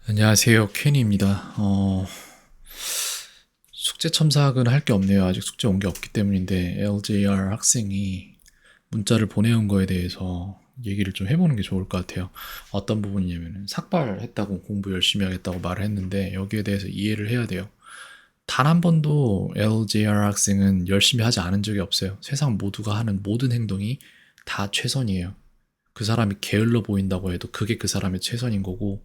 안녕하세요. 켄입니다. 숙제 첨삭은 할 게 없네요. 아직 숙제 온 게 없기 때문인데 LJR 학생이 문자를 보내온 거에 대해서 얘기를 좀 해보는 게 좋을 것 같아요. 어떤 부분이냐면 삭발했다고 공부 열심히 하겠다고 말을 했는데 여기에 대해서 이해를 해야 돼요. 단 한 번도 LJR 학생은 열심히 하지 않은 적이 없어요. 세상 모두가 하는 모든 행동이 다 최선이에요. 그 사람이 게을러 보인다고 해도 그게 그 사람의 최선인 거고,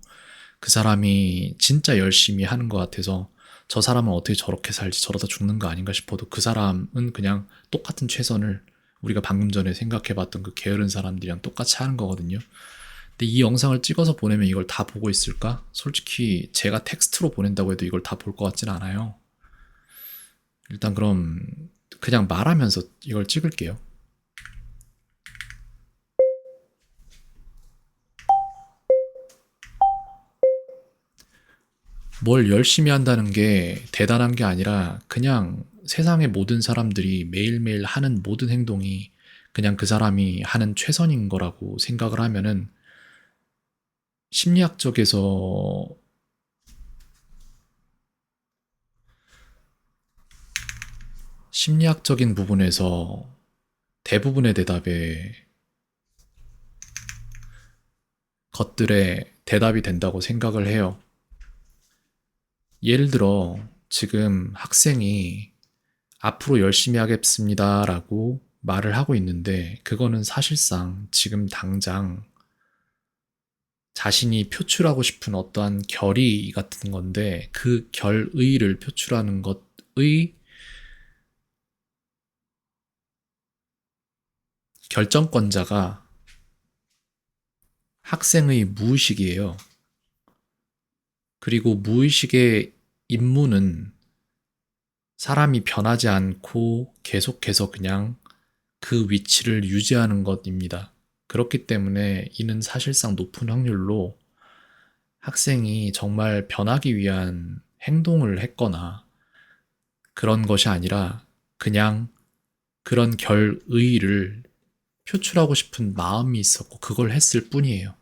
그 사람이 진짜 열심히 하는 것 같아서 저 사람은 어떻게 저렇게 살지, 저러다 죽는 거 아닌가 싶어도 그 사람은 그냥 똑같은 최선을 우리가 방금 전에 생각해봤던 그 게으른 사람들이랑 똑같이 하는 거거든요. 근데 이 영상을 찍어서 보내면 이걸 다 보고 있을까? 솔직히 제가 텍스트로 보낸다고 해도 이걸 다 볼 것 같진 않아요. 일단 그럼 그냥 말하면서 이걸 찍을게요. 뭘 열심히 한다는 게 대단한 게 아니라 그냥 세상의 모든 사람들이 매일매일 하는 모든 행동이 그냥 그 사람이 하는 최선인 거라고 생각을 하면은 심리학적에서 심리학적인 부분에서 대부분의 대답에 것들에 대답이 된다고 생각을 해요. 예를 들어 지금 학생이 앞으로 열심히 하겠습니다라고 말을 하고 있는데 그거는 사실상 지금 당장 자신이 표출하고 싶은 어떠한 결의 같은 건데 그 결의를 표출하는 것의 결정권자가 학생의 무의식이에요. 그리고 무의식의 임무는 사람이 변하지 않고 계속해서 그냥 그 위치를 유지하는 것입니다. 그렇기 때문에 이는 사실상 높은 확률로 학생이 정말 변하기 위한 행동을 했거나 그런 것이 아니라 그냥 그런 결의를 표출하고 싶은 마음이 있었고 그걸 했을 뿐이에요.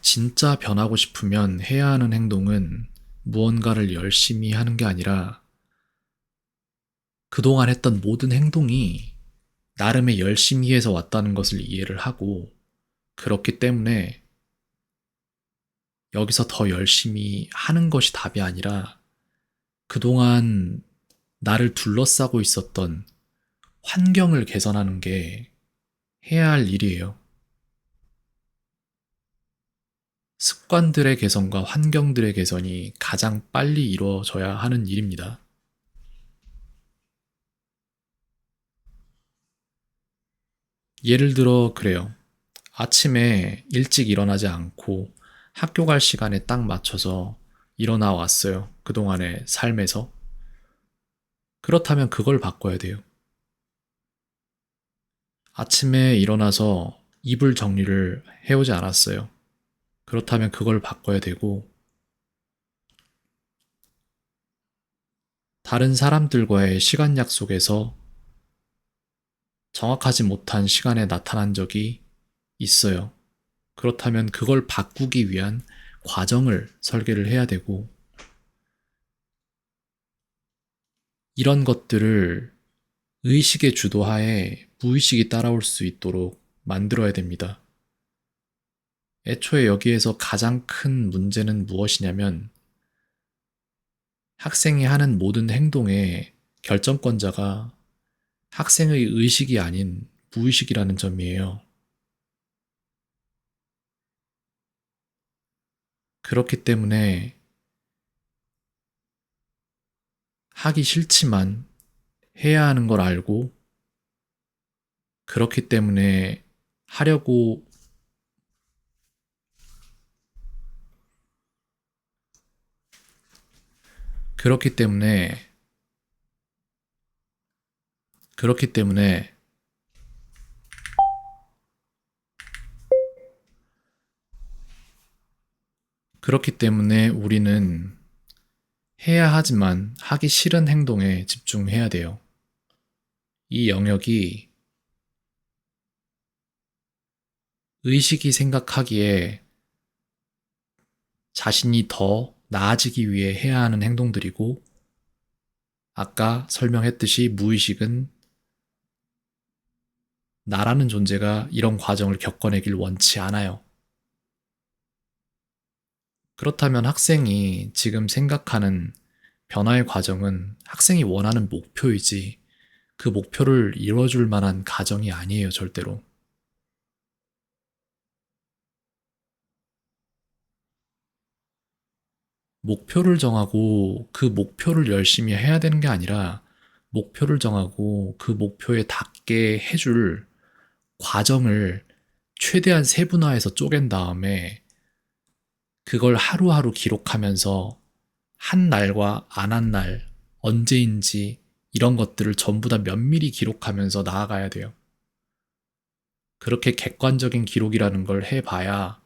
진짜 변하고 싶으면 해야 하는 행동은 무언가를 열심히 하는 게 아니라 그동안 했던 모든 행동이 나름의 열심히 해서 왔다는 것을 이해를 하고, 그렇기 때문에 여기서 더 열심히 하는 것이 답이 아니라 그동안 나를 둘러싸고 있었던 환경을 개선하는 게 해야 할 일이에요. 습관들의 개선과 환경들의 개선이 가장 빨리 이루어져야 하는 일입니다. 예를 들어 그래요. 아침에 일찍 일어나지 않고 학교 갈 시간에 딱 맞춰서 일어나 왔어요. 그동안의 삶에서. 그렇다면 그걸 바꿔야 돼요. 아침에 일어나서 이불 정리를 해오지 않았어요. 그렇다면 그걸 바꿔야 되고, 다른 사람들과의 시간 약속에서 정확하지 못한 시간에 나타난 적이 있어요. 그렇다면 그걸 바꾸기 위한 과정을 설계를 해야 되고, 이런 것들을 의식의 주도하에 무의식이 따라올 수 있도록 만들어야 됩니다. 애초에 여기에서 가장 큰 문제는 무엇이냐면 학생이 하는 모든 행동의 결정권자가 학생의 의식이 아닌 무의식이라는 점이에요. 그렇기 때문에 하기 싫지만 해야 하는 걸 알고, 그렇기 때문에 하려고, 그렇기 때문에, 그렇기 때문에, 그렇기 때문에 우리는 해야 하지만 하기 싫은 행동에 집중해야 돼요. 이 영역이 의식이 생각하기에 자신이 더 나아지기 위해 해야 하는 행동들이고, 아까 설명했듯이 무의식은 나라는 존재가 이런 과정을 겪어내길 원치 않아요. 그렇다면 학생이 지금 생각하는 변화의 과정은 학생이 원하는 목표이지 그 목표를 이뤄줄 만한 가정이 아니에요, 절대로. 목표를 정하고 그 목표를 열심히 해야 되는 게 아니라 목표를 정하고 그 목표에 닿게 해줄 과정을 최대한 세분화해서 쪼갠 다음에 그걸 하루하루 기록하면서 한 날과 안 한 날, 언제인지 이런 것들을 전부 다 면밀히 기록하면서 나아가야 돼요. 그렇게 객관적인 기록이라는 걸 해봐야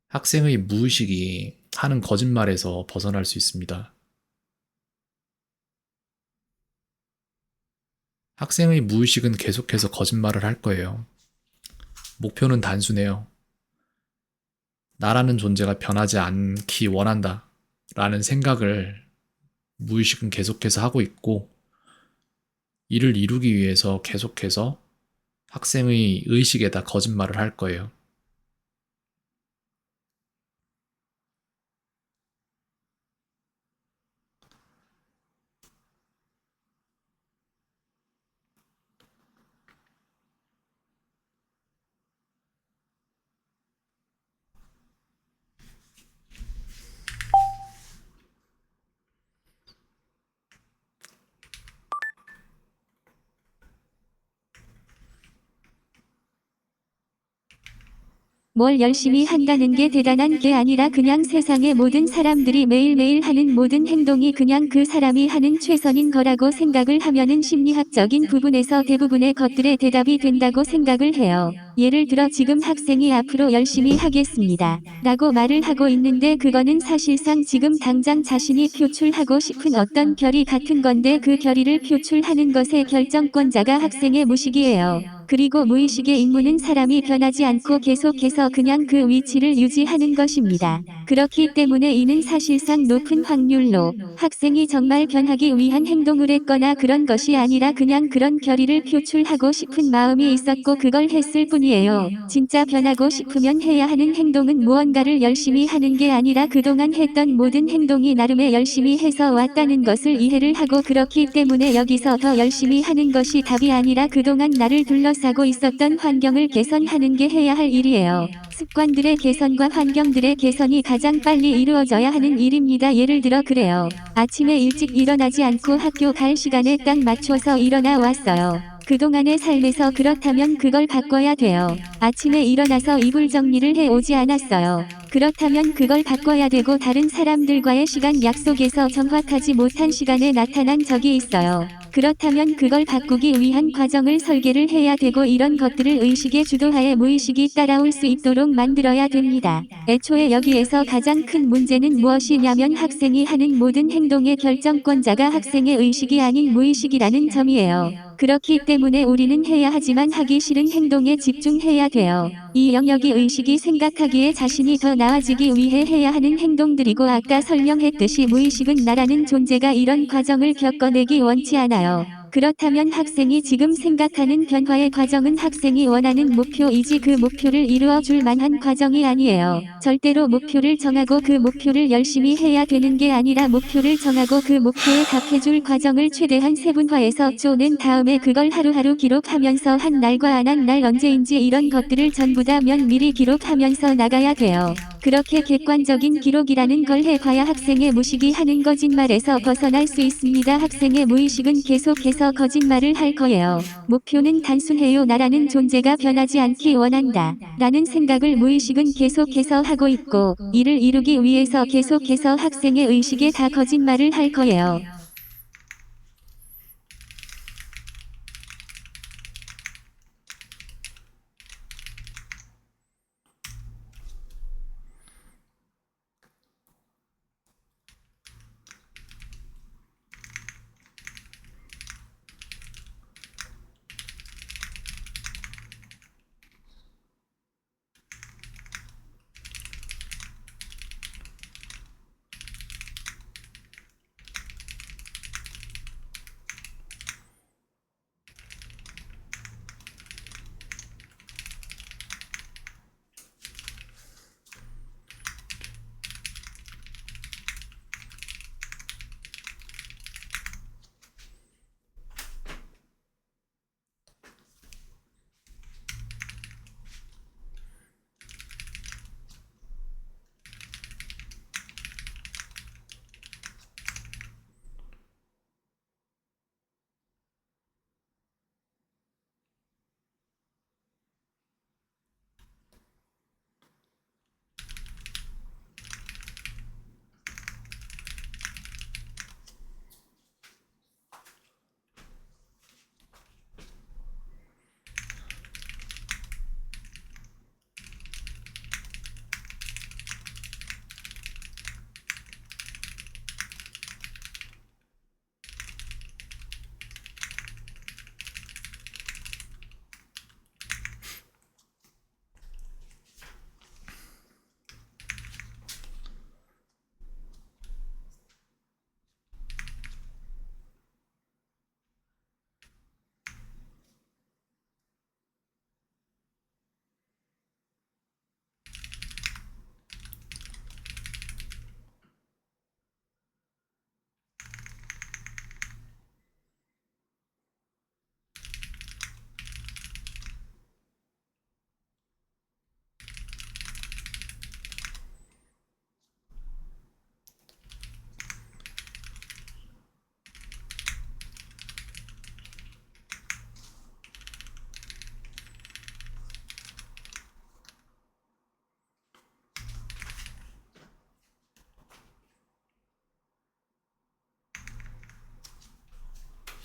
학생의 무의식이 하는 거짓말에서 벗어날 수 있습니다. 학생의 무의식은 계속해서 거짓말을 할 거예요. 목표는 단순해요. 나라는 존재가 변하지 않기 원한다. 라는 생각을 무의식은 계속해서 하고 있고, 이를 이루기 위해서 계속해서 학생의 의식에다 거짓말을 할 거예요. 뭘 열심히 한다는 게 대단한 게 아니라 그냥 세상의 모든 사람들이 매일매일 하는 모든 행동이 그냥 그 사람이 하는 최선인 거라고 생각을 하면은 심리학적인 부분에서 대부분의 것들의 대답이 된다고 생각을 해요. 예를 들어 지금 학생이 앞으로 열심히 하겠습니다. 라고 말을 하고 있는데 그거는 사실상 지금 당장 자신이 표출하고 싶은 어떤 결의 같은 건데 그 결의를 표출하는 것의 결정권자가 학생의 무의식이에요. 그리고 무의식의 임무는 사람이 변하지 않고 계속해서 그냥 그 위치를 유지하는 것입니다. 그렇기 때문에 이는 사실상 높은 확률로 학생이 정말 변하기 위한 행동을 했거나 그런 것이 아니라 그냥 그런 결의를 표출하고 싶은 마음이 있었고 그걸 했을 뿐이에요. 진짜 변하고 싶으면 해야 하는 행동은 무언가를 열심히 하는 게 아니라 그동안 했던 모든 행동이 나름의 열심히 해서 왔다는 것을 이해를 하고 그렇기 때문에 여기서 더 열심히 하는 것이 답이 아니라 그동안 나를 둘러싸고 있었던 환경을 개선하는 게 해야 할 일이에요. 습관들의 개선과 환경들의 개선이 가장 빨리 이루어져야 하는 일입니다. 예를 들어 그래요. 아침에 일찍 일어나지 않고 학교 갈 시간에 딱 맞춰서 일어나 왔어요. 그동안의 삶에서 그렇다면 그걸 바꿔야 돼요. 아침에 일어나서 이불 정리를 해 오지 않았어요. 그렇다면 그걸 바꿔야 되고 다른 사람들과의 시간 약속에서 정확하지 못한 시간에 나타난 적이 있어요. 그렇다면 그걸 바꾸기 위한 과정을 설계를 해야 되고 이런 것들을 의식의 주도하에 무의식이 따라올 수 있도록 만들어야 됩니다. 애초에 여기에서 가장 큰 문제는 무엇이냐면 학생이 하는 모든 행동의 결정권자가 학생의 의식이 아닌 무의식이라는 점이에요. 그렇기 때문에 우리는 해야 하지만 하기 싫은 행동에 집중해야 돼요. 이 영역이 의식이 생각하기에 자신이 더 나아지기 위해 해야 하는 행동들이고 아까 설명했듯이 무의식은 나라는 존재가 이런 과정을 겪어내기 원치 않아요. 그렇다면 학생이 지금 생각하는 변화의 과정은 학생이 원하는 목표이지 그 목표를 이루어 줄 만한 과정이 아니에요. 절대로 목표를 정하고 그 목표를 열심히 해야 되는 게 아니라 목표를 정하고 그 목표에 답해줄 과정을 최대한 세분화해서 쪼낸 다음에 그걸 하루하루 기록하면서 한 날과 안 한 날 언제인지 이런 것들을 전부 다 면밀히 기록하면서 나가야 돼요. 그렇게 객관적인 기록이라는 걸 해봐야 학생의 무의식이 하는 거짓말에서 벗어날 수 있습니다. 학생의 무의식은 계속해서 거짓말을 할 거예요. 목표는 단순해요. 나라는 존재가 변하지 않기 원한다. 라는 생각을 무의식은 계속해서 하고 있고, 이를 이루기 위해서 계속해서 학생의 의식에 다 거짓말을 할 거예요.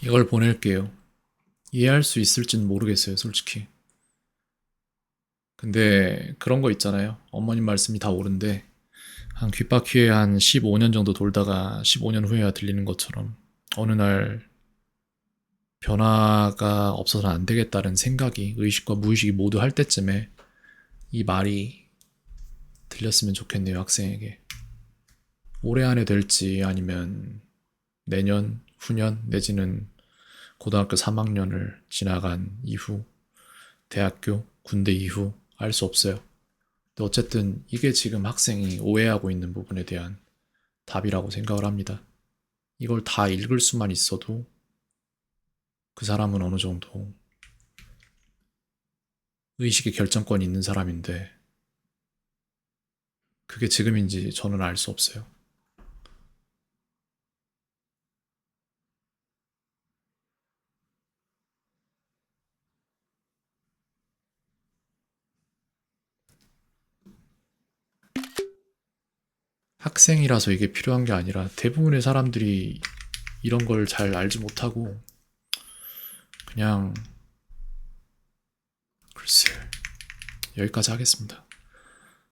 이걸 보낼게요. 이해할 수 있을진 모르겠어요, 솔직히. 근데 그런 거 있잖아요. 어머님 말씀이 다 옳은데 한 귓바퀴에 한 15년 정도 돌다가 15년 후에야 들리는 것처럼 어느 날 변화가 없어서는 안 되겠다는 생각이 의식과 무의식이 모두 할 때쯤에 이 말이 들렸으면 좋겠네요, 학생에게. 올해 안에 될지 아니면 내년, 후년 내지는 고등학교 3학년을 지나간 이후, 대학교, 군대 이후 알 수 없어요. 근데 어쨌든 이게 지금 학생이 오해하고 있는 부분에 대한 답이라고 생각을 합니다. 이걸 다 읽을 수만 있어도 그 사람은 어느 정도 의식의 결정권이 있는 사람인데 그게 지금인지 저는 알 수 없어요. 학생이라서 이게 필요한 게 아니라 대부분의 사람들이 이런 걸 잘 알지 못하고 그냥 글쎄 여기까지 하겠습니다.